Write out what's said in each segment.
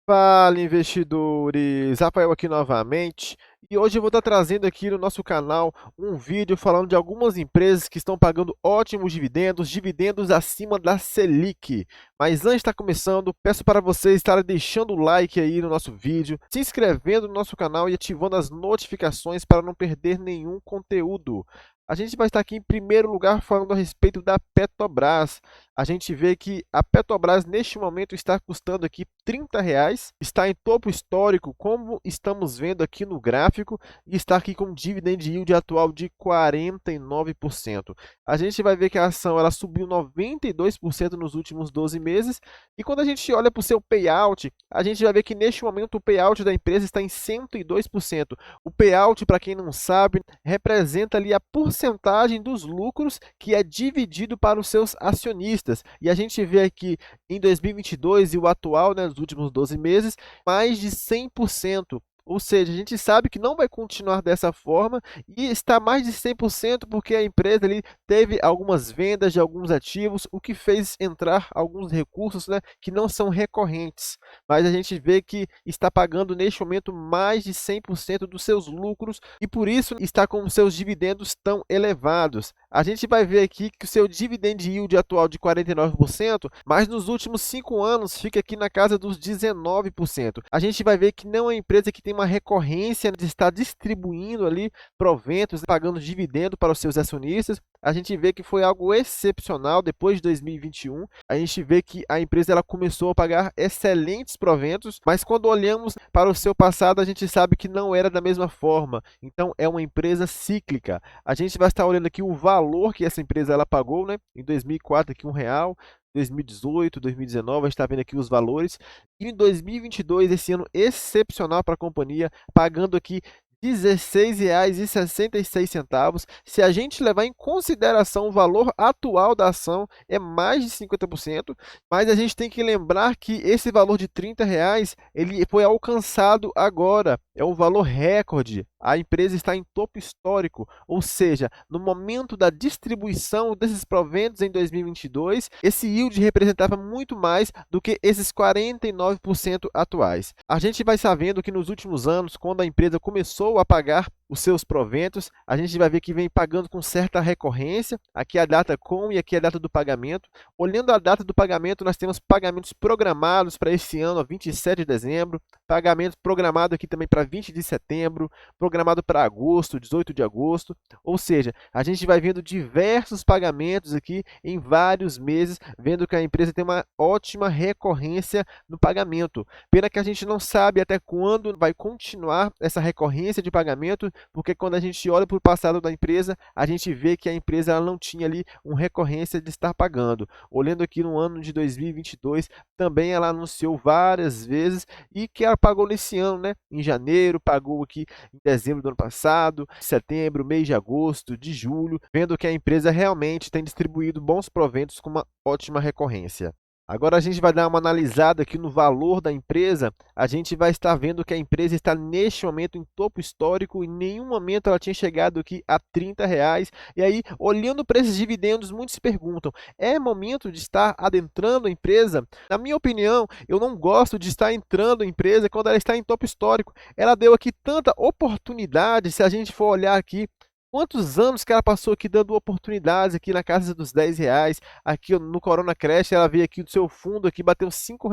Fala, investidores! Rafael aqui novamente. E hoje eu vou estar trazendo aqui no nosso canal um vídeo falando de algumas empresas que estão pagando ótimos dividendos, dividendos acima da Selic. Mas antes de estar começando, peço para vocês estarem deixando o like aí no nosso vídeo, se inscrevendo no nosso canal e ativando as notificações para não perder nenhum conteúdo. A gente vai estar aqui em primeiro lugar falando a respeito da Petrobras. A gente vê que a Petrobras neste momento está custando aqui R$ 30, está em topo histórico, como estamos vendo aqui no gráfico, e está aqui com dividend yield atual de 49%. A gente vai ver que a ação ela subiu 92% nos últimos 12 meses, e quando a gente olha para o seu payout, a gente vai ver que neste momento o payout da empresa está em 102%. O payout, para quem não sabe, representa ali a porcentagem dos lucros que é dividido para os seus acionistas. E a gente vê aqui em 2022 e o atual, né, nos últimos 12 meses, mais de 100%. Ou seja, a gente sabe que não vai continuar dessa forma e está mais de 100% porque a empresa ali teve algumas vendas de alguns ativos, o que fez entrar alguns recursos, né, que não são recorrentes. Mas a gente vê que está pagando neste momento mais de 100% dos seus lucros e por isso está com os seus dividendos tão elevados. A gente vai ver aqui que o seu dividend yield atual de 49%, mas nos últimos 5 anos fica aqui na casa dos 19%. A gente vai ver que não é uma empresa que tem uma recorrência de estar distribuindo ali proventos, pagando dividendo para os seus acionistas. A gente vê que foi algo excepcional depois de 2021. A gente vê que a empresa ela começou a pagar excelentes proventos, mas quando olhamos para o seu passado, a gente sabe que não era da mesma forma. Então, é uma empresa cíclica. A gente vai estar olhando aqui o valor que essa empresa ela pagou, né? Em 2004, aqui R$ 1. 2018, 2019, a gente está vendo aqui os valores. E em 2022, esse ano excepcional para a companhia, pagando aqui R$ 16,66. Se a gente levar em consideração o valor atual da ação, é mais de 50%, mas a gente tem que lembrar que esse valor de R$ 30 ele foi alcançado agora, é um valor recorde. A empresa está em topo histórico, ou seja, no momento da distribuição desses proventos em 2022, esse yield representava muito mais do que esses 49% atuais. A gente vai sabendo que nos últimos anos, quando a empresa começou a pagar os seus proventos, a gente vai ver que vem pagando com certa recorrência. Aqui a data com e aqui a data do pagamento. Olhando a data do pagamento, nós temos pagamentos programados para esse ano, 27 de dezembro, pagamento programado aqui também para 20 de setembro, programado para agosto, 18 de agosto. Ou seja, a gente vai vendo diversos pagamentos aqui em vários meses, vendo que a empresa tem uma ótima recorrência no pagamento. Pena que a gente não sabe até quando vai continuar essa recorrência de pagamento, porque quando a gente olha para o passado da empresa, a gente vê que a empresa ela não tinha ali uma recorrência de estar pagando. Olhando aqui no ano de 2022, também ela anunciou várias vezes e que ela pagou nesse ano, né? Em janeiro, pagou aqui em dezembro do ano passado, setembro, mês de agosto, de julho, vendo que a empresa realmente tem distribuído bons proventos com uma ótima recorrência. Agora a gente vai dar uma analisada aqui no valor da empresa. A gente vai estar vendo que a empresa está neste momento em topo histórico. Em nenhum momento ela tinha chegado aqui a R$ 30. E aí, olhando para esses dividendos, muitos se perguntam, é momento de estar adentrando a empresa? Na minha opinião, eu não gosto de estar entrando em empresa quando ela está em topo histórico. Ela deu aqui tanta oportunidade, se a gente for olhar aqui, quantos anos que ela passou aqui dando oportunidades aqui na casa dos R$ 10, aqui no Corona Crash, ela veio aqui do seu fundo, aqui bateu R$ 5,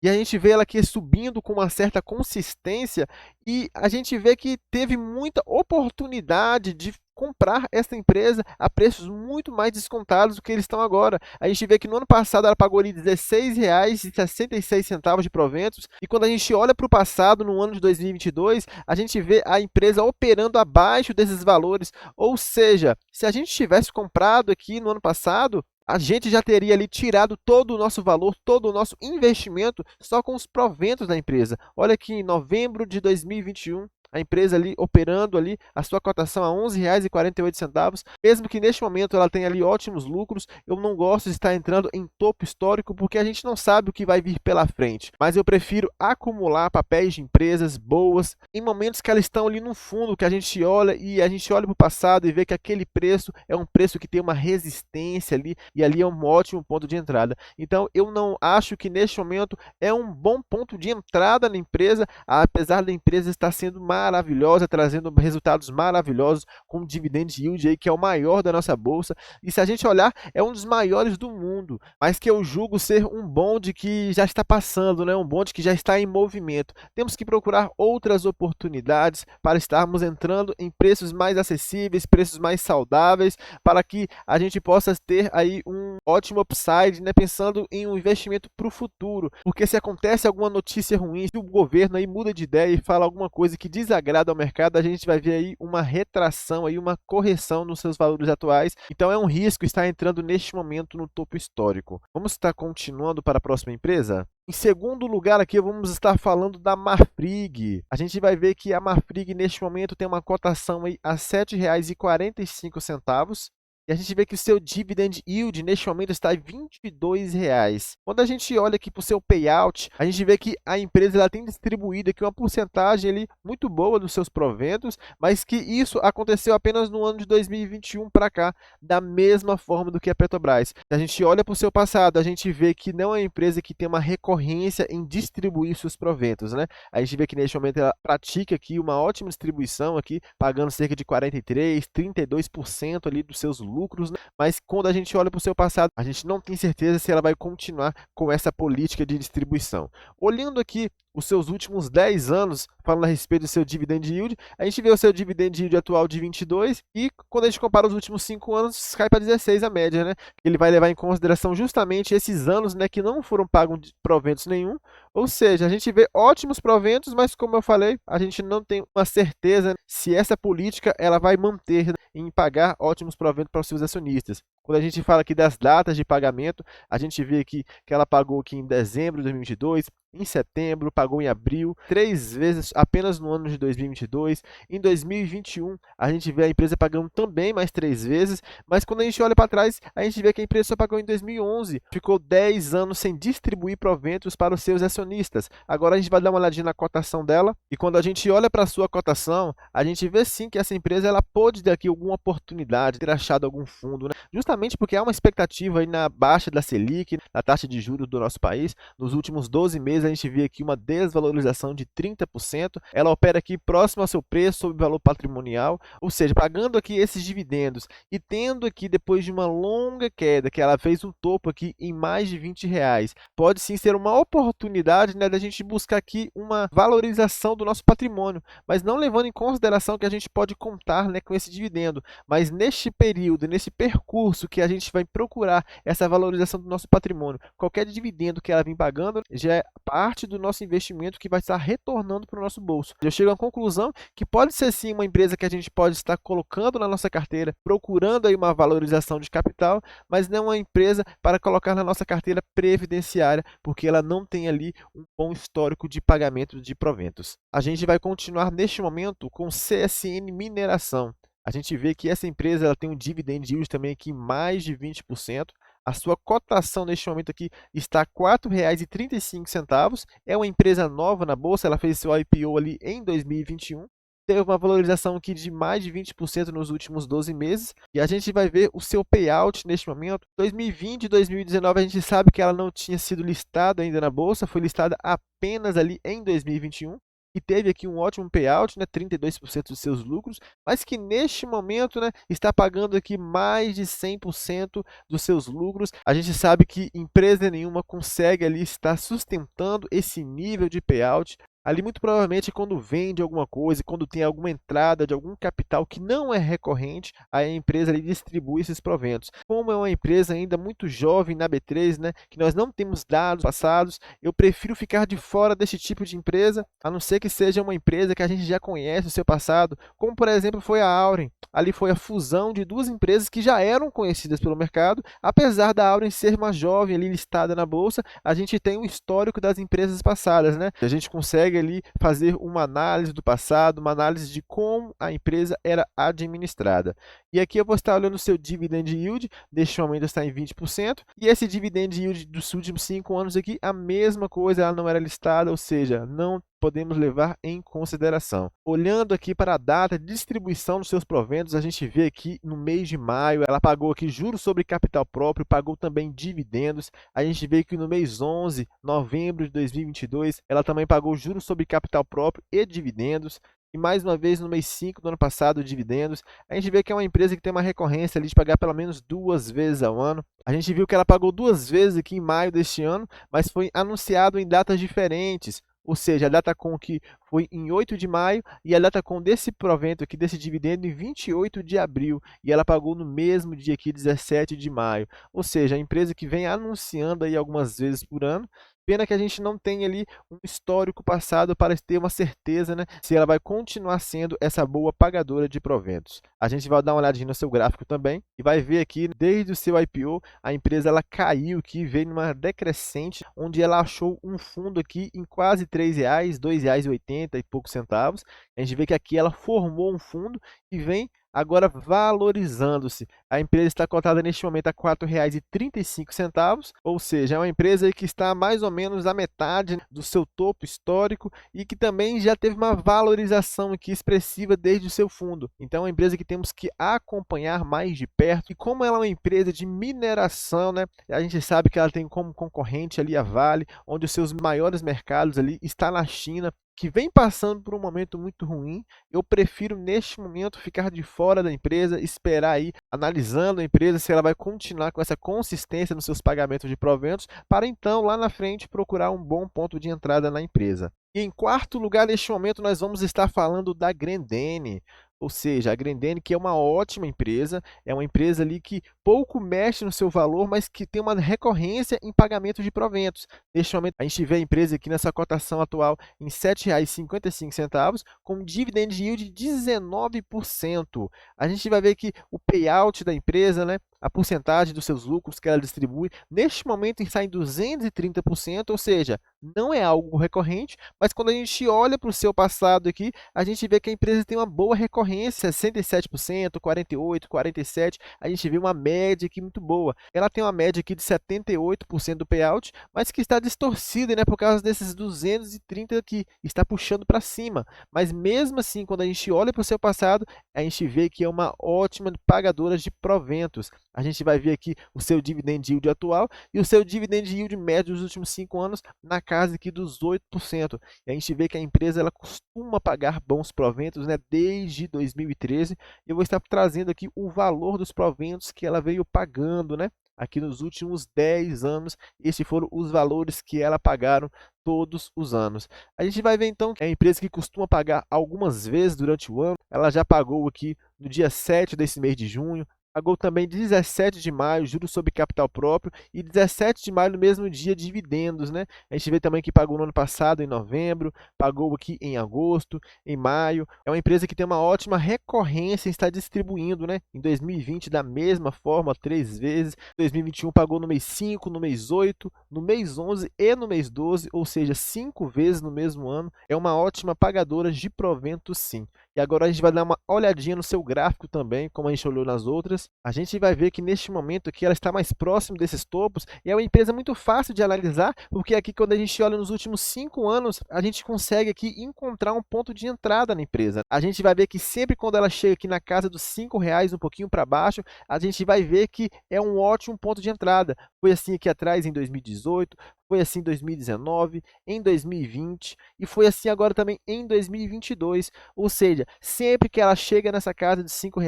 e a gente vê ela aqui subindo com uma certa consistência, e a gente vê que teve muita oportunidade de comprar essa empresa a preços muito mais descontados do que eles estão agora. A gente vê que no ano passado ela pagou ali R$ 16,66 de proventos, e quando a gente olha para o passado, no ano de 2022, a gente vê a empresa operando abaixo desses valores. Ou seja, se a gente tivesse comprado aqui no ano passado, a gente já teria ali tirado todo o nosso valor, todo o nosso investimento só com os proventos da empresa. Olha aqui, em novembro de 2021, a empresa ali operando ali a sua cotação a R$ 11,48, mesmo que neste momento ela tenha ali ótimos lucros, eu não gosto de estar entrando em topo histórico porque a gente não sabe o que vai vir pela frente, mas eu prefiro acumular papéis de empresas boas em momentos que elas estão ali no fundo, que a gente olha para o passado e vê que aquele preço é um preço que tem uma resistência ali e ali é um ótimo ponto de entrada. Então eu não acho que neste momento é um bom ponto de entrada na empresa, apesar da empresa estar sendo maravilhosa, trazendo resultados maravilhosos, com dividend yield aí que é o maior da nossa bolsa, e se a gente olhar, é um dos maiores do mundo, mas que eu julgo ser um bonde que já está passando, né? Um bonde que já está em movimento. Temos que procurar outras oportunidades para estarmos entrando em preços mais acessíveis, preços mais saudáveis, para que a gente possa ter aí um ótimo upside, né? Pensando em um investimento para o futuro, porque se acontece alguma notícia ruim, se o governo aí muda de ideia e fala alguma coisa que desagrada ao mercado, a gente vai ver aí uma retração, aí uma correção nos seus valores atuais. Então é um risco estar entrando neste momento no topo histórico. Vamos estar continuando para a próxima empresa? Em segundo lugar aqui, vamos estar falando da Marfrig. A gente vai ver que a Marfrig neste momento tem uma cotação aí a R$ 7,45. E a gente vê que o seu dividend yield neste momento está em R$ 22. Quando a gente olha aqui para o seu payout, a gente vê que a empresa ela tem distribuído aqui uma porcentagem ali muito boa dos seus proventos, mas que isso aconteceu apenas no ano de 2021 para cá, da mesma forma do que a Petrobras. Se a gente olha para o seu passado, a gente vê que não é uma empresa que tem uma recorrência em distribuir seus proventos, né? A gente vê que neste momento ela pratica aqui uma ótima distribuição aqui, pagando cerca de 43, 32% ali dos seus lucros, né? Mas quando a gente olha para o seu passado, a gente não tem certeza se ela vai continuar com essa política de distribuição. Olhando aqui os seus últimos 10 anos, falando a respeito do seu dividend yield, a gente vê o seu dividend yield atual de 22 e quando a gente compara os últimos 5 anos, cai para 16 a média, né? Ele vai levar em consideração justamente esses anos, né, que não foram pagos de proventos nenhum, ou seja, a gente vê ótimos proventos, mas como eu falei, a gente não tem uma certeza se essa política ela vai manter, né, em pagar ótimos proventos para os seus acionistas. Quando a gente fala aqui das datas de pagamento, a gente vê aqui que ela pagou aqui em dezembro de 2022, em setembro, pagou em abril, 3 vezes apenas no ano de 2022. Em 2021, a gente vê a empresa pagando também mais 3 vezes, mas quando a gente olha para trás, a gente vê que a empresa só pagou em 2011. Ficou 10 anos sem distribuir proventos para os seus acionistas. Agora a gente vai dar uma olhadinha na cotação dela, e quando a gente olha para a sua cotação, a gente vê sim que essa empresa ela pode ter aqui alguma oportunidade, ter achado algum fundo, né? Justamente porque há uma expectativa aí na baixa da Selic, na taxa de juros do nosso país. Nos últimos 12 meses, a gente vê aqui uma desvalorização de 30%. Ela opera aqui próximo ao seu preço sobre valor patrimonial, ou seja, pagando aqui esses dividendos e tendo aqui, depois de uma longa queda, que ela fez um topo aqui em mais de R$ 20, pode sim ser uma oportunidade, né, da gente buscar aqui uma valorização do nosso patrimônio, mas não levando em consideração que a gente pode contar, né, com esse dividendo. Mas neste período, nesse percurso que a gente vai procurar essa valorização do nosso patrimônio, qualquer dividendo que ela vem pagando já é parte do nosso investimento que vai estar retornando para o nosso bolso. Eu chego à conclusão que pode ser sim uma empresa que a gente pode estar colocando na nossa carteira, procurando aí uma valorização de capital, mas não uma empresa para colocar na nossa carteira previdenciária, porque ela não tem ali um bom histórico de pagamento de proventos. A gente vai continuar neste momento com CSN Mineração. A gente vê que essa empresa ela tem um dividend yield também aqui mais de 20%. A sua cotação neste momento aqui está R$ 4,35. É uma empresa nova na bolsa, ela fez seu IPO ali em 2021. Teve uma valorização aqui de mais de 20% nos últimos 12 meses. E a gente vai ver o seu payout neste momento. 2020 e 2019 a gente sabe que ela não tinha sido listada ainda na bolsa, foi listada apenas ali em 2021. E teve aqui um ótimo payout, né, 32% dos seus lucros, mas que neste momento, né, está pagando aqui mais de 100% dos seus lucros. A gente sabe que empresa nenhuma consegue ali estar sustentando esse nível de payout. Ali, muito provavelmente, quando vende alguma coisa, quando tem alguma entrada de algum capital que não é recorrente, a empresa ali distribui esses proventos. Como é uma empresa ainda muito jovem na B3, né, que nós não temos dados passados, eu prefiro ficar de fora desse tipo de empresa, a não ser que seja uma empresa que a gente já conhece o seu passado, como por exemplo foi a Auren. Ali foi a fusão de duas empresas que já eram conhecidas pelo mercado. Apesar da Auren ser uma jovem ali listada na bolsa, a gente tem um histórico das empresas passadas, né? A gente consegue consegue ali fazer uma análise do passado, uma análise de como a empresa era administrada. E aqui eu vou estar olhando o seu dividend yield, neste momento está em 20%, e esse dividend yield dos últimos 5 anos aqui, a mesma coisa, ela não era listada, ou seja, não podemos levar em consideração. Olhando aqui para a data de distribuição dos seus proventos, a gente vê aqui no mês de maio, ela pagou aqui juros sobre capital próprio, pagou também dividendos. A gente vê que no mês 11, novembro de 2022, ela também pagou juros sobre capital próprio e dividendos. E mais uma vez no mês 5 do ano passado, dividendos. A gente vê que é uma empresa que tem uma recorrência ali de pagar pelo menos 2 vezes ao ano. A gente viu que ela pagou 2 vezes aqui em maio deste ano, mas foi anunciado em datas diferentes. Ou seja, a data com que foi em 8 de maio e a data com desse provento aqui, desse dividendo, em 28 de abril. E ela pagou no mesmo dia aqui, 17 de maio. Ou seja, a empresa que vem anunciando aí algumas vezes por ano. Pena que a gente não tem ali um histórico passado para ter uma certeza, né, se ela vai continuar sendo essa boa pagadora de proventos. A gente vai dar uma olhadinha no seu gráfico também e vai ver aqui, desde o seu IPO, a empresa ela caiu aqui, veio numa decrescente, onde ela achou um fundo aqui em quase R$ 3, R$ 2,80 e poucos centavos. A gente vê que aqui ela formou um fundo e vem agora valorizando-se. A empresa está cotada neste momento a R$ 4,35, ou seja, é uma empresa que está mais ou menos à metade do seu topo histórico e que também já teve uma valorização aqui expressiva desde o seu fundo. Então, é uma empresa que temos que acompanhar mais de perto. E como ela é uma empresa de mineração, né, a gente sabe que ela tem como concorrente ali a Vale, onde os seus maiores mercados ali está na China, que vem passando por um momento muito ruim. Eu prefiro, neste momento, ficar de fora da empresa, esperar aí, analisando a empresa, se ela vai continuar com essa consistência nos seus pagamentos de proventos, para então, lá na frente, procurar um bom ponto de entrada na empresa. E em quarto lugar, neste momento, nós vamos estar falando da Grendene. Ou seja, a Grendene, que é uma ótima empresa, é uma empresa ali que pouco mexe no seu valor, mas que tem uma recorrência em pagamento de proventos. Neste momento, a gente vê a empresa aqui nessa cotação atual em R$ 7,55, com dividend yield de 19%. A gente vai ver que o payout da empresa, né, a porcentagem dos seus lucros que ela distribui, neste momento está em 230%, ou seja, não é algo recorrente, mas quando a gente olha para o seu passado aqui, a gente vê que a empresa tem uma boa recorrência, 67%, 48%, 47%, a gente vê uma média aqui muito boa. Ela tem uma média aqui de 78% do payout, mas que está distorcida, né, por causa desses 230 que está puxando para cima. Mas mesmo assim, quando a gente olha para o seu passado, a gente vê que é uma ótima pagadora de proventos. A gente vai ver aqui o seu dividend yield atual e o seu dividend yield médio dos últimos 5 anos na casa aqui dos 8%. E a gente vê que a empresa ela costuma pagar bons proventos, né, desde 2013. Eu vou estar trazendo aqui o valor dos proventos que ela veio pagando, né, aqui nos últimos 10 anos. Esses foram os valores que ela pagaram todos os anos. A gente vai ver então que é a empresa que costuma pagar algumas vezes durante o ano. Ela já pagou aqui no dia 7 desse mês de junho, pagou também 17 de maio, juros sobre capital próprio, e 17 de maio no mesmo dia, dividendos, né? A gente vê também que pagou no ano passado, em novembro, pagou aqui em agosto, em maio. É uma empresa que tem uma ótima recorrência em estar distribuindo, né? Em 2020, da mesma forma, 3 vezes. Em 2021, pagou no mês 5, no mês 8, no mês 11 e no mês 12, ou seja, 5 vezes no mesmo ano. É uma ótima pagadora de proventos, sim. E agora a gente vai dar uma olhadinha no seu gráfico também, como a gente olhou nas outras. A gente vai ver que neste momento aqui ela está mais próximo desses topos e é uma empresa muito fácil de analisar, porque aqui quando a gente olha nos últimos 5 anos, a gente consegue aqui encontrar um ponto de entrada na empresa. A gente vai ver que sempre quando ela chega aqui na casa dos R$ 5, um pouquinho para baixo, a gente vai ver que é um ótimo ponto de entrada. Foi assim aqui atrás em 2018, foi assim em 2019, em 2020 e foi assim agora também em 2022. Ou seja, sempre que ela chega nessa casa de R$ 5,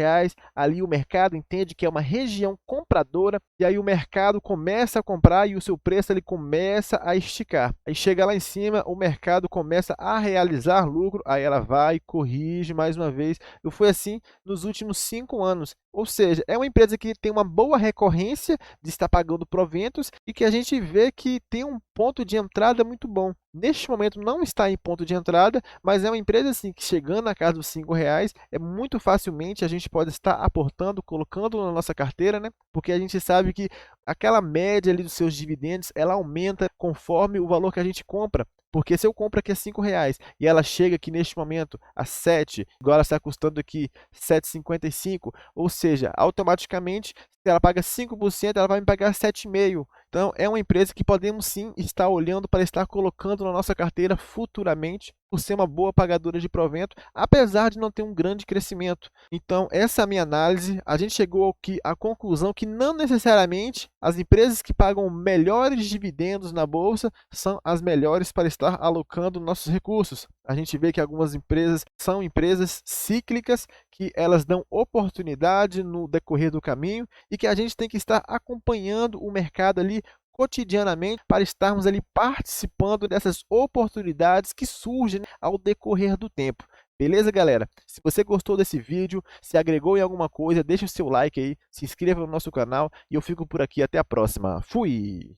ali o mercado entende que é uma região compradora e aí o mercado começa a comprar e o seu preço ele começa a esticar. Aí chega lá em cima, o mercado começa a realizar lucro, aí ela vai, corrige mais uma vez. E foi assim nos últimos 5 anos. Ou seja, é uma empresa que tem uma boa recorrência de estar pagando proventos e que a gente vê que tem um ponto de entrada muito bom. neste momento não está em ponto de entrada, mas é uma empresa assim que chegando na casa dos R$ 5, é muito facilmente a gente pode estar aportando, colocando na nossa carteira, né? Porque a gente sabe que aquela média ali dos seus dividendos, ela aumenta conforme o valor que a gente compra. Porque se eu compro aqui a R$ 5 e ela chega aqui neste momento a 7, agora ela está custando aqui 7,55, ou seja, automaticamente, se ela paga 5%, ela vai me pagar 7,5%. Então, é uma empresa que podemos sim estar olhando para estar colocando na nossa carteira futuramente, por ser uma boa pagadora de provento, apesar de não ter um grande crescimento. Então, essa é a minha análise. A gente chegou aqui à conclusão que não necessariamente as empresas que pagam melhores dividendos na bolsa são as melhores para estar alocando nossos recursos. A gente vê que algumas empresas são empresas cíclicas, que elas dão oportunidade no decorrer do caminho e que a gente tem que estar acompanhando o mercado ali cotidianamente para estarmos ali participando dessas oportunidades que surgem, né, ao decorrer do tempo. Beleza, galera? Se você gostou desse vídeo, se agregou em alguma coisa, deixa o seu like aí, se inscreva no nosso canal e eu fico por aqui. Até a próxima. Fui!